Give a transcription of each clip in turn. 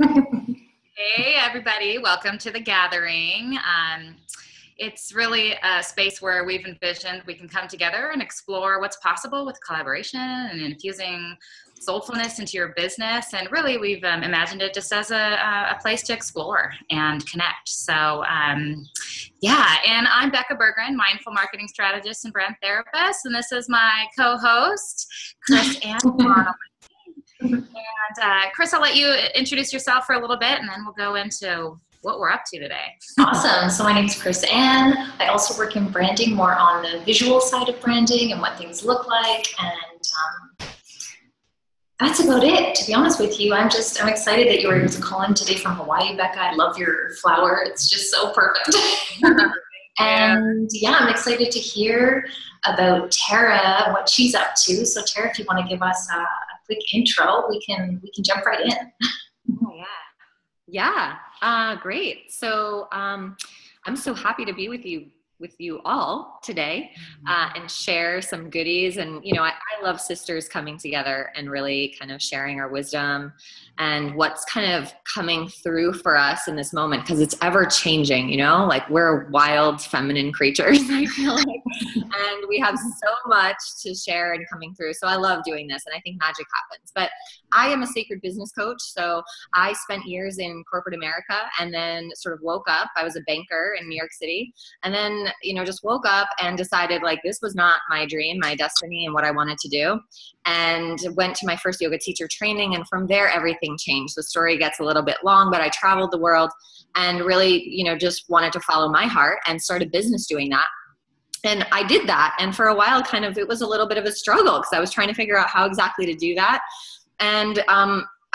Hey, everybody. Welcome to the gathering. It's really a space where we've envisioned we can come together and explore what's possible with collaboration and infusing soulfulness into your business. And really, we've imagined it just as a place to explore and connect. Yeah. And I'm Becca Berggren, mindful marketing strategist and brand therapist. And this is my co-host, Kristin. And Chris, I'll let you introduce yourself for a little bit, and then we'll go into what we're up to today. Awesome. So my name is Kristin. I also work in branding, more on the visual side of branding and what things look like. And that's about it, to be honest with you. I'm excited that you were able to call in today from Hawaii, Becca. I love your flower. It's just so perfect. And yeah, I'm excited to hear about Tara, what she's up to. So Tara, if you want to give us a quick intro, we can jump right in. Oh, yeah. Great. So I'm so happy to be with you all today and share some goodies. And, I love sisters coming together and really kind of sharing our wisdom and what's kind of coming through for us in this moment, because it's ever changing, like we're wild feminine creatures, I feel like, and we have so much to share and coming through. So I love doing this, and I think magic happens. But I am a sacred business coach. So I spent years in corporate America and then sort of woke up. I was a banker in New York City, and then just woke up and decided like this was not my dream, my destiny, and what I wanted to do, and went to my first yoga teacher training. And from there, everything changed. The story gets a little bit long, but I traveled the world and really, just wanted to follow my heart and start a business doing that. And I did that. And for a while, kind of, it was a little bit of a struggle because I was trying to figure out how exactly to do that. And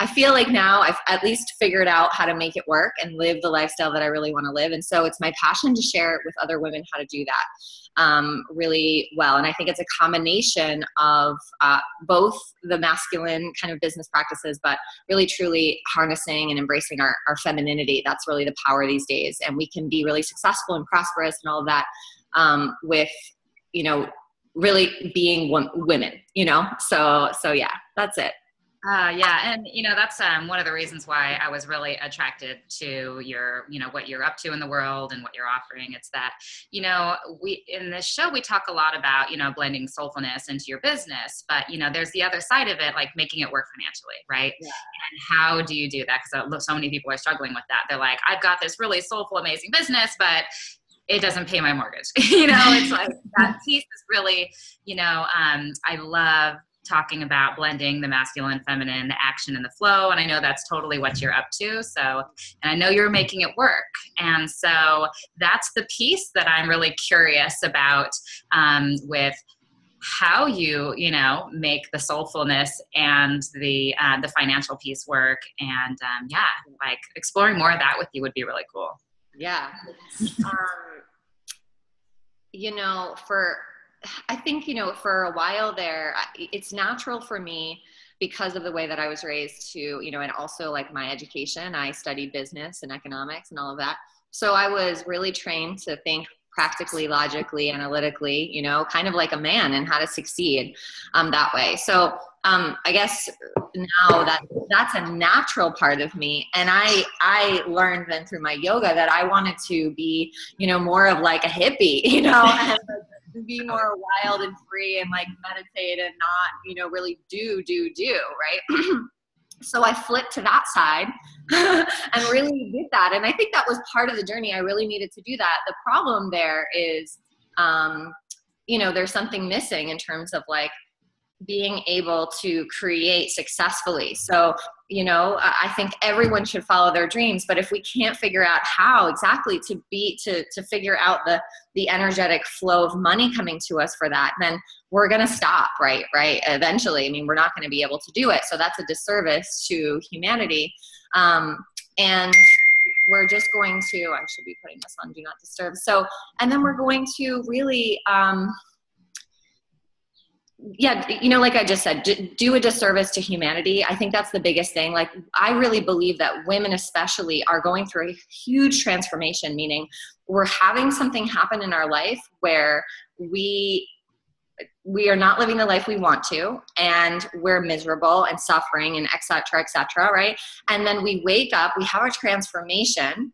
I feel like now I've at least figured out how to make it work and live the lifestyle that I really want to live. And so it's my passion to share it with other women how to do that really well. And I think it's a combination of both the masculine kind of business practices, but really truly harnessing and embracing our femininity. That's really the power these days. And we can be really successful and prosperous and all of that with, really being women, So yeah, that's it. Yeah. And, that's one of the reasons why I was really attracted to your, what you're up to in the world and what you're offering. It's that, we, in this show, we talk a lot about, blending soulfulness into your business, but, there's the other side of it, like making it work financially, right? Yeah. And how do you do that? Because so many people are struggling with that. They're like, I've got this really soulful, amazing business, but it doesn't pay my mortgage. It's like that piece is really, I love talking about blending the masculine, feminine, the action and the flow. And I know that's totally what you're up to. So, and I know you're making it work. And so that's the piece that I'm really curious about with how you, make the soulfulness and the financial piece work. And like exploring more of that with you would be really cool. Yeah. I think, for a while there, it's natural for me because of the way that I was raised to, and also like my education. I studied business and economics and all of that. So I was really trained to think practically, logically, analytically, kind of like a man, and how to succeed that way. So I guess now that's a natural part of me. And I learned then through my yoga that I wanted to be, more of like a hippie, and be more wild and free and like meditate and not, really do, right? So I flipped to that side and really did that. And I think that was part of the journey. I really needed to do that. The problem there is, there's something missing in terms of like being able to create successfully. So, I think everyone should follow their dreams, but if we can't figure out how exactly to figure out the energetic flow of money coming to us for that, then we're going to stop, right? Eventually. I mean, we're not going to be able to do it. So that's a disservice to humanity. And we're just going to, I should be putting this on Do Not Disturb. So, and then we're going to really, like I just said, do a disservice to humanity. I think that's the biggest thing. Like, I really believe that women especially are going through a huge transformation, meaning we're having something happen in our life where we we are not living the life we want to, and we're miserable and suffering and et cetera, right? And then we wake up, we have our transformation,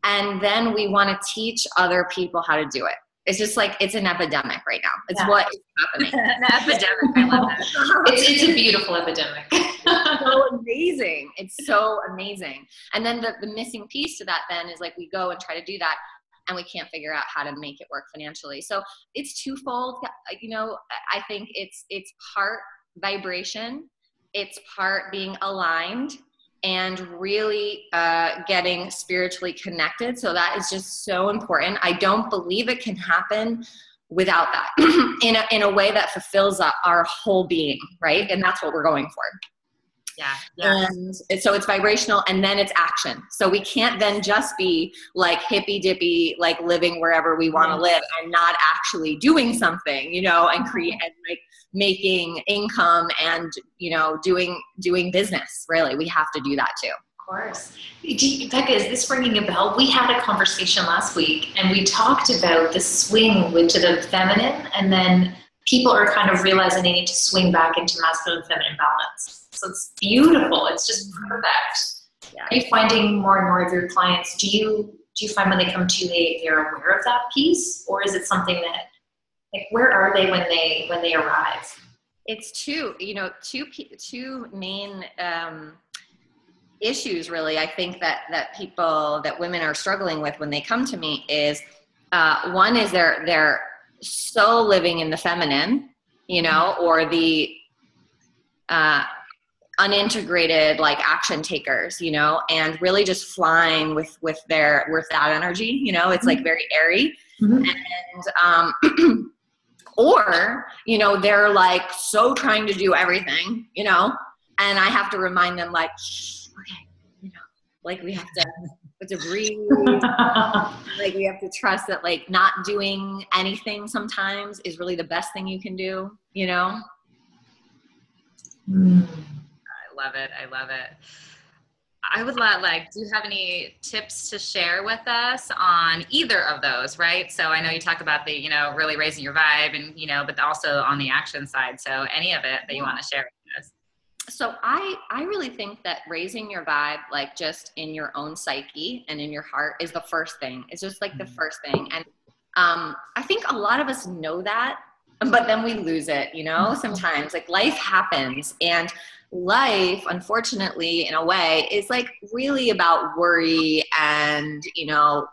and then we want to teach other people how to do it. It's just like, it's an epidemic right now. It's what is happening. An epidemic. I love that. It's a beautiful epidemic. So amazing. It's so amazing. And then the missing piece to that then is like, we go and try to do that, and we can't figure out how to make it work financially. So it's twofold. You know, I think it's part vibration, it's part being aligned, and really getting spiritually connected. So that is just so important. I don't believe it can happen without that in a way that fulfills our whole being, right? And that's what we're going for. Yeah. And so it's vibrational, and then it's action. So we can't then just be like hippy dippy, like living wherever we want to live and not actually doing something, you know, and like making income and, you know, doing business. Really, we have to do that too. Of course. Becca, is this ringing a bell? We had a conversation last week, and we talked about the swing to the feminine, and then people are kind of realizing they need to swing back into masculine feminine balance. So it's beautiful. It's just perfect. Yeah. Are you finding more and more of your clients, do you find when they come to you, they're aware of that piece, or is it something that, like, where are they when they arrive? It's two main issues, really. I think that women are struggling with when they come to me is, one is they're so living in the feminine, you know, or the unintegrated, like, action takers, you know, and really just flying with that energy, you know. It's like very airy. And or, you know, they're like so trying to do everything, you know, and I have to remind them, like, okay, you know, like, we have to breathe. Like, we have to trust that, like, not doing anything sometimes is really the best thing you can do, you know. I love it. I would like, do you have any tips to share with us on either of those, right? So I know you talk about the, you know, really raising your vibe, and, you know, but also on the action side. So any of it that you want to share with us? So I really think that raising your vibe, like, just in your own psyche and in your heart, is the first thing. It's just like the first thing. And I think a lot of us know that, but then we lose it, you know, sometimes. Like, life happens, and life, unfortunately, in a way, is like really about worry and, you know,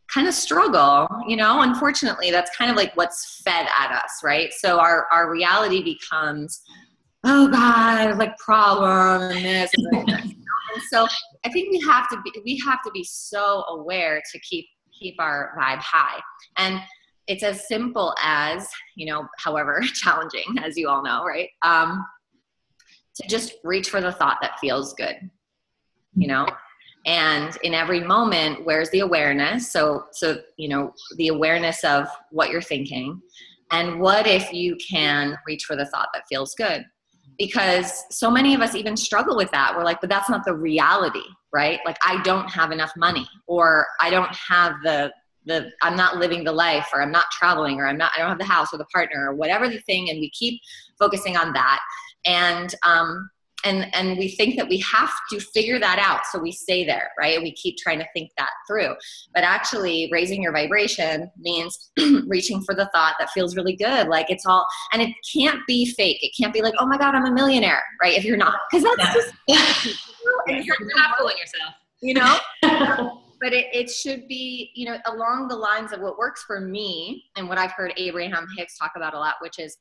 kind of struggle, you know. Unfortunately, that's kind of like what's fed at us, right? So our reality becomes, oh God, like, problem and this and that. And so I think we have to be so aware to keep our vibe high. And it's as simple as, you know, however challenging, as you all know, right? To just reach for the thought that feels good, you know? And in every moment, where's the awareness? So, you know, the awareness of what you're thinking, and what if you can reach for the thought that feels good? Because so many of us even struggle with that. We're like, but that's not the reality, right? Like, I don't have enough money, or I don't have I'm not living the life, or I'm not traveling, or I don't have the house or the partner, or whatever the thing. And we keep focusing on that. And we think that we have to figure that out. So we stay there, right? We keep trying to think that through. But actually, raising your vibration means reaching for the thought that feels really good. Like, it's all, and it can't be fake. It can't be like, oh my God, I'm a millionaire, right? If you're not, because that's just, you're not fooling yourself, you know? But it should be, you know, along the lines of what works for me, and what I've heard Abraham Hicks talk about a lot, which is,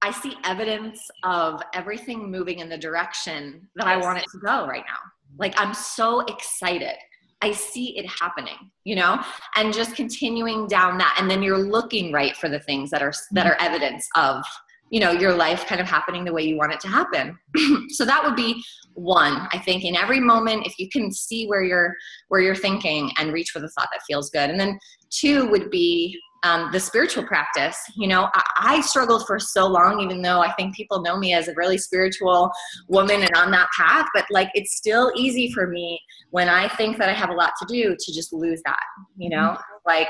I see evidence of everything moving in the direction that I want it to go right now. Like, I'm so excited. I see it happening, you know, and just continuing down that. And then you're looking right for the things that are evidence of, you know, your life kind of happening the way you want it to happen. So that would be one. I think in every moment, if you can see where you're thinking and reach for the thought that feels good. And then two would be the spiritual practice. You know, I struggled for so long, even though I think people know me as a really spiritual woman and on that path, but like, it's still easy for me when I think that I have a lot to do to just lose that, you know, like,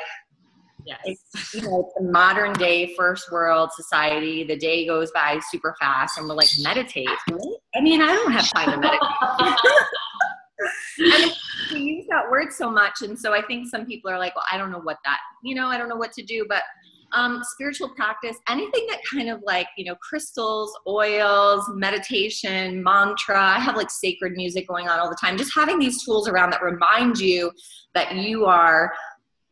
Yes. It's, you know, it's a modern day first world society. The day goes by super fast and we're like, meditate, right? I mean, I don't have time to meditate. And we use that word so much. And so I think some people are like, well, I don't know what that, you know, I don't know what to do, but spiritual practice, anything that kind of like, you know, crystals, oils, meditation, mantra. I have like sacred music going on all the time. Just having these tools around that remind you that you are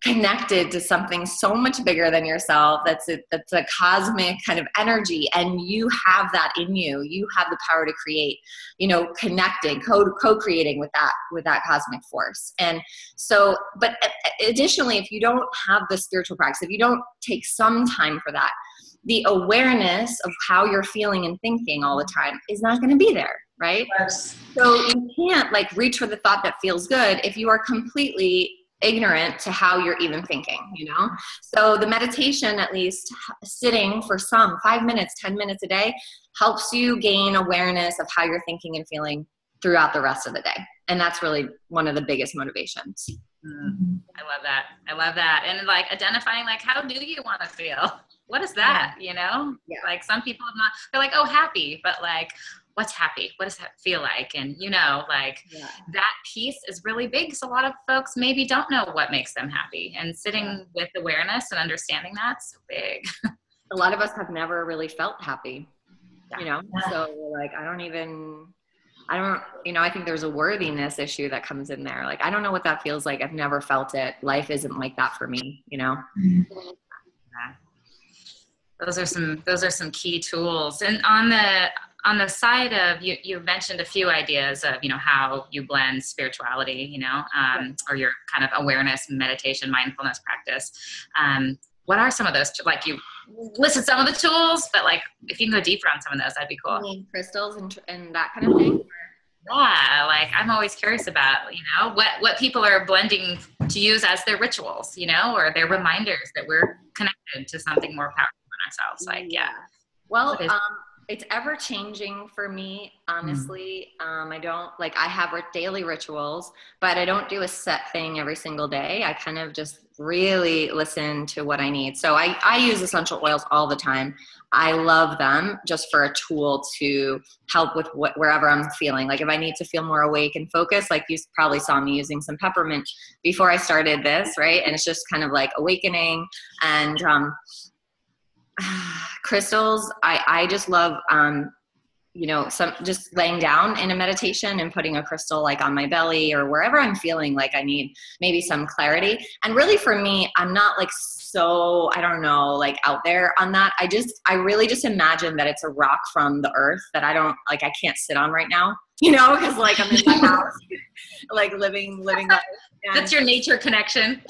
connected to something so much bigger than yourself. That's a cosmic kind of energy, and you have that in you. You have the power to create, you know, connecting, co-creating with that cosmic force. And so, but additionally, if you don't have the spiritual practice, if you don't take some time for that, the awareness of how you're feeling and thinking all the time is not going to be there, right? Yes. So you can't like reach for the thought that feels good if you are completely ignorant to how you're even thinking, you know? So the meditation, at least sitting for some 5 minutes, 10 minutes a day, helps you gain awareness of how you're thinking and feeling throughout the rest of the day. And that's really one of the biggest motivations. I love that. I love that. And like identifying, like, how do you want to feel? What is that? You know, like some people have not, they're like, oh, happy, but like, what's happy? What does that feel like? And, you know, like that piece is really big because a lot of folks maybe don't know what makes them happy, and sitting with awareness and understanding that's so big. A lot of us have never really felt happy, you know? So we're like, I don't, you know, I think there's a worthiness issue that comes in there. Like, I don't know what that feels like. I've never felt it. Life isn't like that for me, you know? Those are some key tools. And on the side of, you mentioned a few ideas of, you know, how you blend spirituality, you know, or your kind of awareness, meditation, mindfulness practice. What are some of those, like you listed some of the tools, but like if you can go deeper on some of those, that'd be cool. I mean, crystals and that kind of thing. Yeah, like I'm always curious about, you know, what people are blending to use as their rituals, you know, or their reminders that we're connected to something more powerful than ourselves. Like, Well, it's ever changing for me, honestly. I don't like, I have daily rituals, but I don't do a set thing every single day. I kind of just really listen to what I need. So I use essential oils all the time. I love them just for a tool to help with wherever I'm feeling. Like if I need to feel more awake and focused, like you probably saw me using some peppermint before I started this, right? And it's just kind of like awakening. And crystals, I just love, you know, just laying down in a meditation and putting a crystal like on my belly or wherever I'm feeling like I need maybe some clarity. And really for me, I'm not like so, I don't know, like out there on that. I really just imagine that it's a rock from the earth that I can't sit on right now, you know, because like I'm in my house, like living life. And that's your nature connection.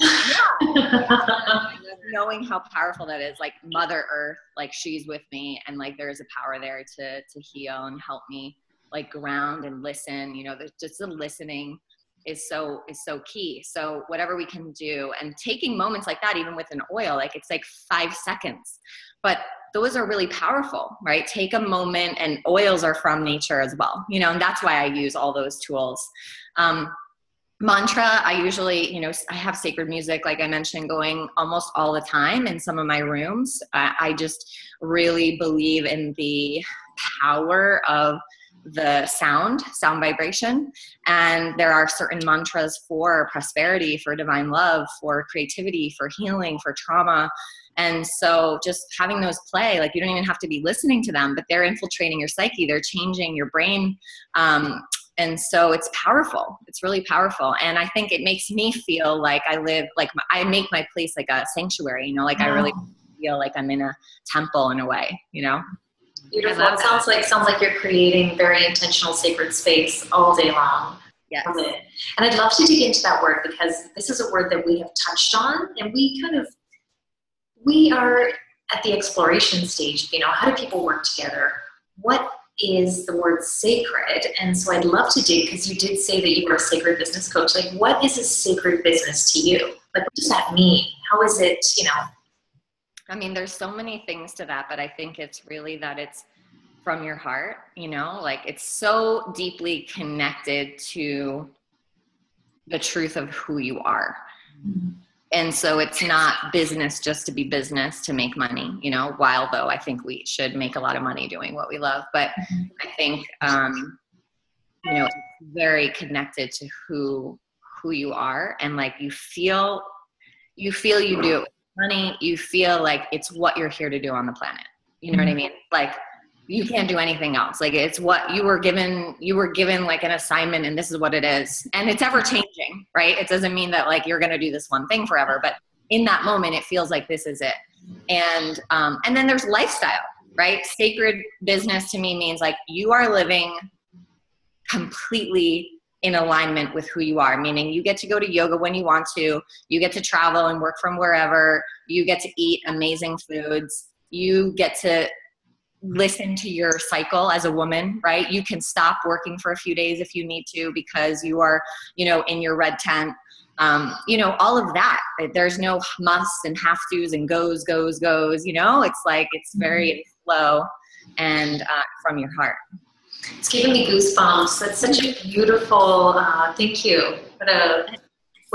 Knowing how powerful that is, like Mother Earth, like she's with me, and like there's a power there to heal and help me like ground and listen. You know, just the listening is so key. So whatever we can do, and taking moments like that, even with an oil, like it's like 5 seconds, but those are really powerful, right? Take a moment, and oils are from nature as well, you know, and that's why I use all those tools. Mantra, I usually, you know, I have sacred music, like I mentioned, going almost all the time in some of my rooms. I just really believe in the power of the sound vibration. And there are certain mantras for prosperity, for divine love, for creativity, for healing, for trauma. And so just having those play, like you don't even have to be listening to them, but they're infiltrating your psyche. They're changing your brain. And so it's powerful. It's really powerful. And I think it makes me feel like I live, like I make my place like a sanctuary, you know, like I really feel like I'm in a temple in a way, you know? Beautiful. It sounds like you're creating very intentional sacred space all day long. Yes. And I'd love to dig into that word, because this is a word that we have touched on, and we are at the exploration stage. You know, how do people work together? What is the word sacred? And so I'd love to dig, because you did say that you were a sacred business coach. Like, what is a sacred business to you? Like, what does that mean? How is it, you know? I mean, there's so many things to that, but I think it's really that it's from your heart, you know, like it's so deeply connected to the truth of who you are. And so it's not business just to be business to make money, you know, while though I think we should make a lot of money doing what we love. But I think, you know, it's very connected to who you are, and like you feel you do it with money. You feel like it's what you're here to do on the planet. You know what I mean? Like you can't do anything else. Like it's what you were given like an assignment, and this is what it is. And it's ever changing, right? It doesn't mean that like you're going to do this one thing forever, but in that moment, it feels like this is it. And then there's lifestyle, right? Sacred business to me means like you are living completely in alignment with who you are, meaning you get to go to yoga when you want to, you get to travel and work from wherever, you get to eat amazing foods, you get to listen to your cycle as a woman, right? You can stop working for a few days if you need to because you are, you know, in your red tent. You know, all of that. There's no musts and have tos and goes, you know, it's like, it's very in flow and from your heart. It's giving me goosebumps. That's such a beautiful, thank you. What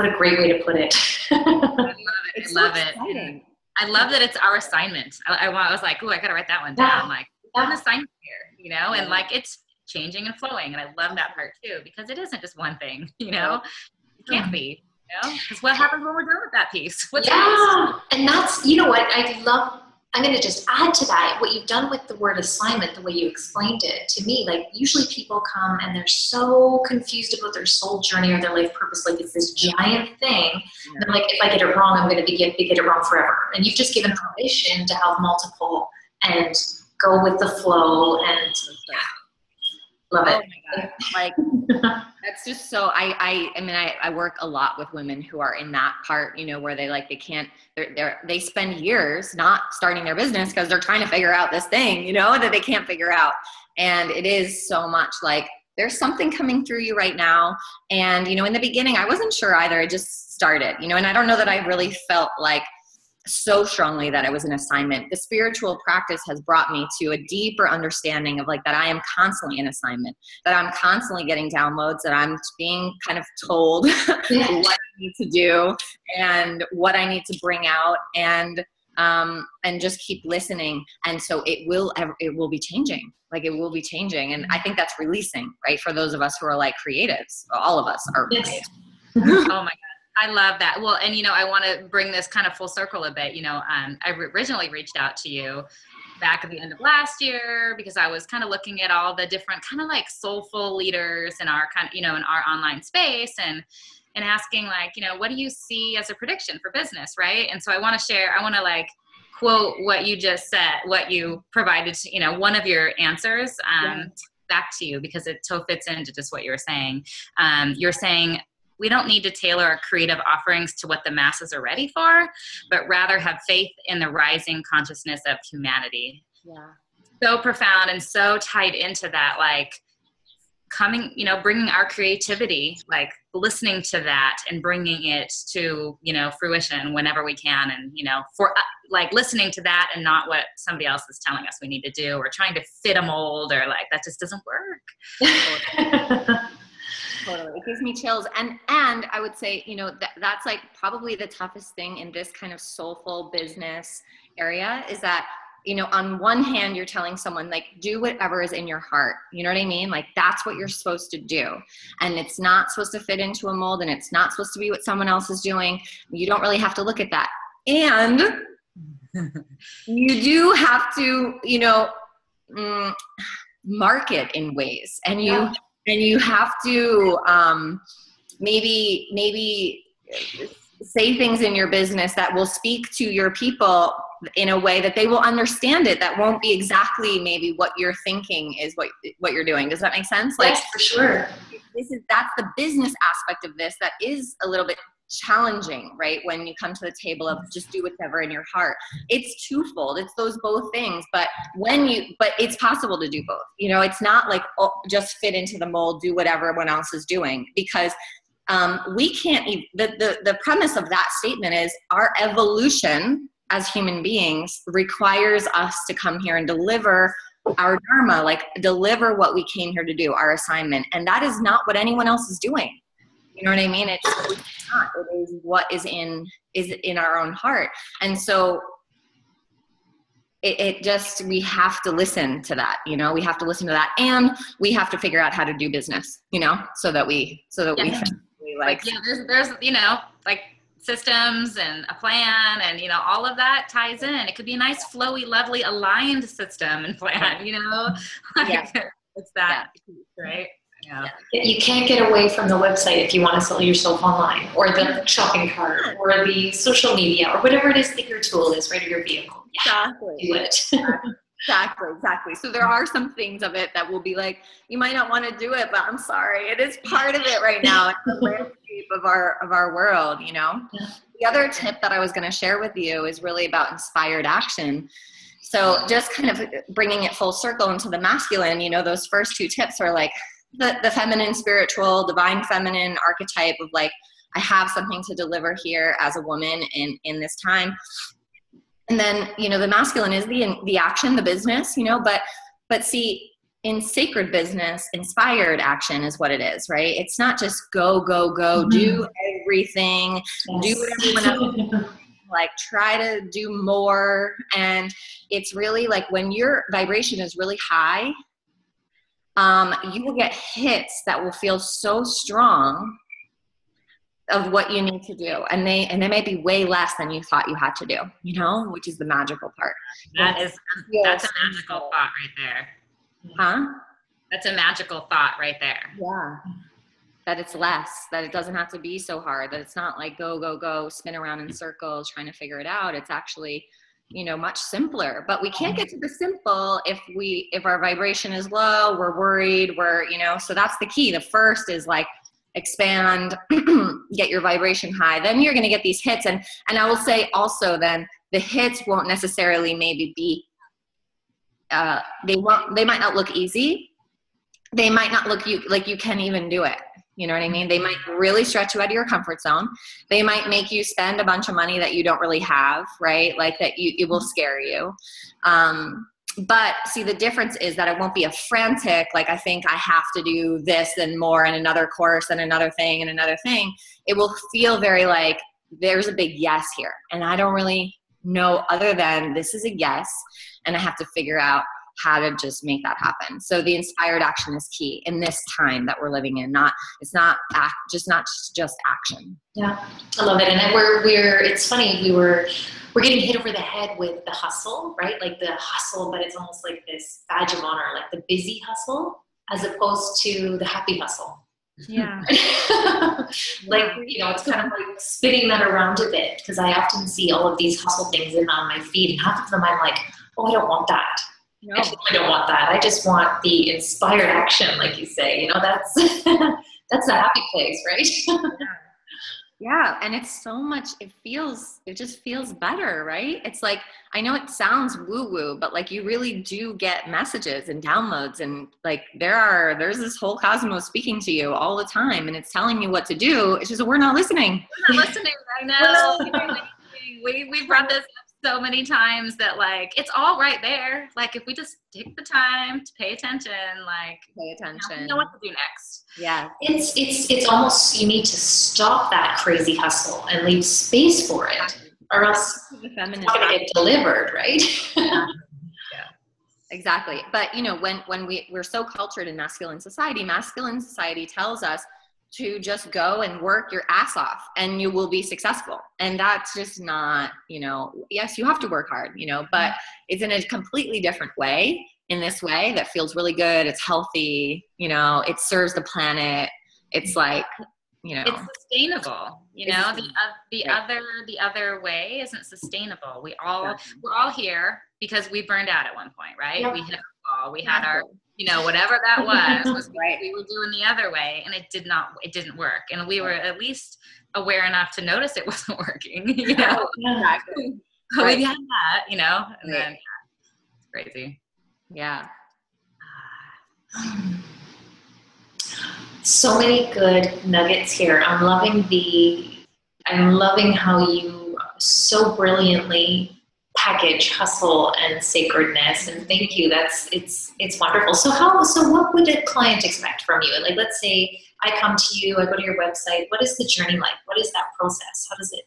a great way to put it. I love it. I love that it's our assignment. I was like, oh, I got to write that one down. Like, I'm an assignment here, you know, and like it's changing and flowing. And I love that part too, because it isn't just one thing, you know, it can't be, you know, because what happens when we're done with that piece? And that's, you know what, I'm going to just add to that, what you've done with the word assignment, the way you explained it to me, like usually people come and they're so confused about their soul journey or their life purpose. Like it's this giant thing. And they're like, if I get it wrong, I'm going to get it wrong forever. And you've just given permission to have multiple and go with the flow and love it. Oh my God. Like that's just so, I mean, I work a lot with women who are in that part, you know, where they spend years not starting their business because they're trying to figure out this thing, you know, that they can't figure out. And it is so much like, there's something coming through you right now. And, you know, in the beginning, I wasn't sure either. I just started, you know, and I don't know that I really felt like so strongly that it was an assignment. The spiritual practice has brought me to a deeper understanding of like that I am constantly in assignment, that I'm constantly getting downloads, that I'm being kind of told what I need to do and what I need to bring out, and just keep listening. And so it will be changing. Like it will be changing. And I think that's releasing, right? For those of us who are like creatives, all of us are. Yes. Oh my God. I love that. Well, and, you know, I want to bring this kind of full circle a bit. You know, I originally reached out to you back at the end of last year because I was kind of looking at all the different kind of like soulful leaders in our kind of, you know, in our online space and asking like, you know, what do you see as a prediction for business? Right. And so I want to like quote what you just said, what you provided, you know, one of your answers back to you, because it so fits into just what you were saying. You're saying, we don't need to tailor our creative offerings to what the masses are ready for, but rather have faith in the rising consciousness of humanity. Yeah. So profound and so tied into that, like coming, you know, bringing our creativity, like listening to that and bringing it to, you know, fruition whenever we can. And, you know, for like listening to that and not what somebody else is telling us we need to do or trying to fit a mold or like, that just doesn't work. Totally. It gives me chills. And I would say, you know, that's like probably the toughest thing in this kind of soulful business area is that, you know, on one hand, you're telling someone like, do whatever is in your heart. You know what I mean? Like that's what you're supposed to do. And it's not supposed to fit into a mold and it's not supposed to be what someone else is doing. You don't really have to look at that. And you do have to, you know, market in ways and you have to maybe say things in your business that will speak to your people in a way that they will understand it. That won't be exactly maybe what you're thinking is what you're doing. Does that make sense? Like, yes, for sure. That's the business aspect of this that is a little bit challenging, right? When you come to the table of just do whatever in your heart, it's twofold. It's those both things, but it's possible to do both. You know, it's not like just fit into the mold, do whatever everyone else is doing, because we can't. The premise of that statement is our evolution as human beings requires us to come here and deliver our dharma, like deliver what we came here to do, our assignment, and that is not what anyone else is doing. You know what I mean? It's not. It is what is in our own heart. And so it just, we have to listen to that, you know, we have to listen to that, and we have to figure out how to do business, you know, so that we like there's, you know, like systems and a plan, and, you know, all of that ties in. It could be a nice, flowy, lovely, aligned system and plan, you know, like, it's that, right? Yeah. You can't get away from the website if you want to sell yourself online, or the shopping cart, or the social media, or whatever it is that your tool is, right, or your vehicle. Exactly. Do it. Exactly. So there are some things of it that will be like, you might not want to do it, but I'm sorry, it is part of it right now. It's the landscape of our world, you know? Yeah. The other tip that I was going to share with you is really about inspired action. So just kind of bringing it full circle into the masculine, you know, those first two tips are like the feminine, spiritual, divine feminine archetype of like, I have something to deliver here as a woman in this time. And then, you know, the masculine is the action, the business, you know, but see, in sacred business, inspired action is what it is, right? It's not just go, do everything, do what everyone else, like try to do more. And it's really like when your vibration is really high, you will get hits that will feel so strong of what you need to do, and they may be way less than you thought you had to do, you know, which is the magical part. That's a magical thought right there. That's a magical thought right there. Yeah, that it's less, that it doesn't have to be so hard, that it's not like go, spin around in circles trying to figure it out. It's actually, you know, much simpler. But we can't get to the simple if our vibration is low, we're worried, you know, so that's the key. The first is like expand, get your vibration high, then you're going to get these hits. And I will say also, then the hits won't necessarily maybe be, they might not look easy. They might not look like you can even do it. You know what I mean? They might really stretch you out of your comfort zone. They might make you spend a bunch of money that you don't really have, right? Like that it will scare you. But see, the difference is that it won't be a frantic, like I think I have to do this and more and another course and another thing and another thing. It will feel very like there's a big yes here. And I don't really know other than this is a yes. And I have to figure out how to just make that happen. So the inspired action is key in this time that we're living in. It's not just action. Yeah, I love it. And then it's funny, we're getting hit over the head with the hustle, right? Like the hustle, but it's almost like this badge of honor, like the busy hustle, as opposed to the happy hustle. Yeah. Like, you know, it's kind of like spinning that around a bit, because I often see all of these hustle things on my feed, and half of them I'm like, oh, I don't want that. No. Actually, I don't want that. I just want the inspired action, like you say. You know, that's that's the happy place, right? Yeah, and it's so much, it just feels better, right? It's like, I know it sounds woo-woo, but like you really do get messages and downloads, and like there's this whole cosmos speaking to you all the time, and it's telling you what to do. It's just we're not listening. We're not listening. I know. We've brought this up so many times that like it's all right there. Like if we just take the time to pay attention, we know what to do next. Yeah. It's almost, you need to stop that crazy hustle and leave space for it, or else it's not going to get delivered, right? Yeah. Exactly. But you know, when we're so cultured in masculine society tells us to just go and work your ass off and you will be successful. And that's just not, you know, yes, you have to work hard, you know, but it's in a completely different way, in this way that feels really good. It's healthy, you know, it serves the planet. It's like, you know, it's sustainable, you know, the other way isn't sustainable. We're all here because we burned out at one point, right? Yep. We hit a wall. We had our, you know, whatever that was right. We were doing the other way, and it didn't work. And we were at least aware enough to notice it wasn't working, you know? Exactly. So we had that, you know, and then it's crazy. Yeah. So many good nuggets here. I'm loving how you so brilliantly package hustle and sacredness. And thank you. It's wonderful. So what would a client expect from you? Like, let's say I come to you, I go to your website. What is the journey like? What is that process? How does it,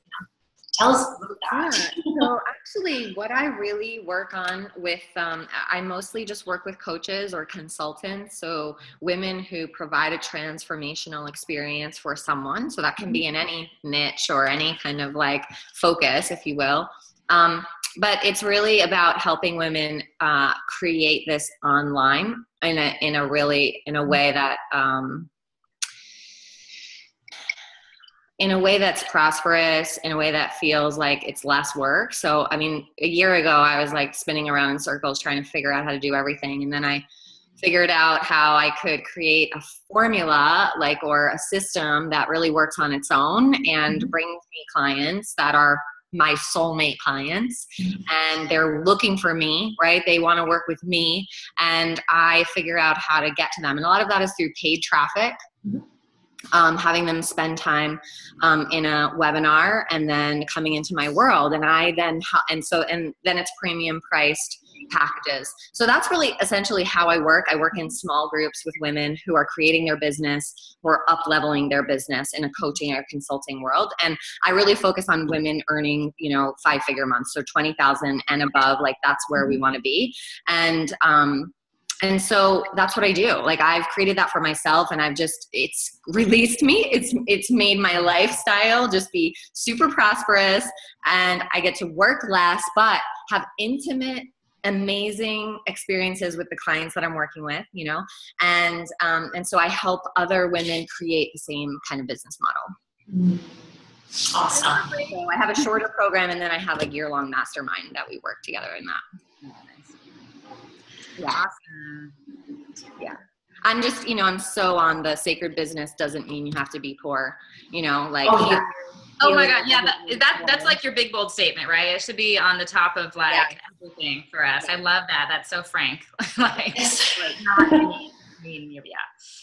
tell us about that. Yeah. So actually what I really work on with, I mostly just work with coaches or consultants. So women who provide a transformational experience for someone. So that can be in any niche or any kind of like focus, if you will. But it's really about helping women create this online in a way that in a way that's prosperous, in a way that feels like it's less work. So, I mean, a year ago, I was like spinning around in circles trying to figure out how to do everything. And then I figured out how I could create a formula, or a system that really works on its own and brings me clients that are my soulmate clients, and they're looking for me, right? They want to work with me, and I figure out how to get to them. And a lot of that is through paid traffic. Having them spend time in a webinar and then coming into my world, and then it's premium priced packages. So that's really essentially how I work. I work in small groups with women who are creating their business or up leveling their business in a coaching or consulting world. And I really focus on women earning, 5-figure months. So 20,000 and above, that's where we want to be. And so that's what I do. I've created that for myself, and it's released me. It's made my lifestyle just be super prosperous, and I get to work less, but have intimate, amazing experiences with the clients that I'm working with, and so I help other women create the same kind of business model. Awesome. So I have a shorter program, and then I have a year-long mastermind that we work together in that. Yeah. Awesome. Yeah. I'm just, I'm so on the sacred business doesn't mean you have to be poor, Oh my God. Yeah. That's like your big, bold statement, right? It should be on the top of everything for us. I love that. That's so frank.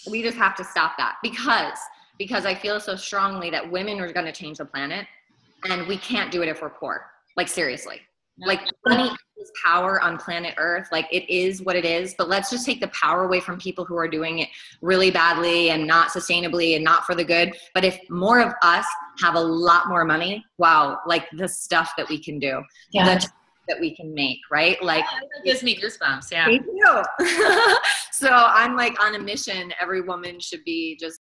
We just have to stop that because I feel so strongly that women are going to change the planet, and we can't do it if we're poor. Seriously. No. Money is power on planet Earth. It is what it is, but let's just take the power away from people who are doing it really badly and not sustainably and not for the good. But if more of us have a lot more money, wow, the stuff that we can do, that we can make, right? That gives me goosebumps. Yeah. Me too. So I'm on a mission. Every woman should be just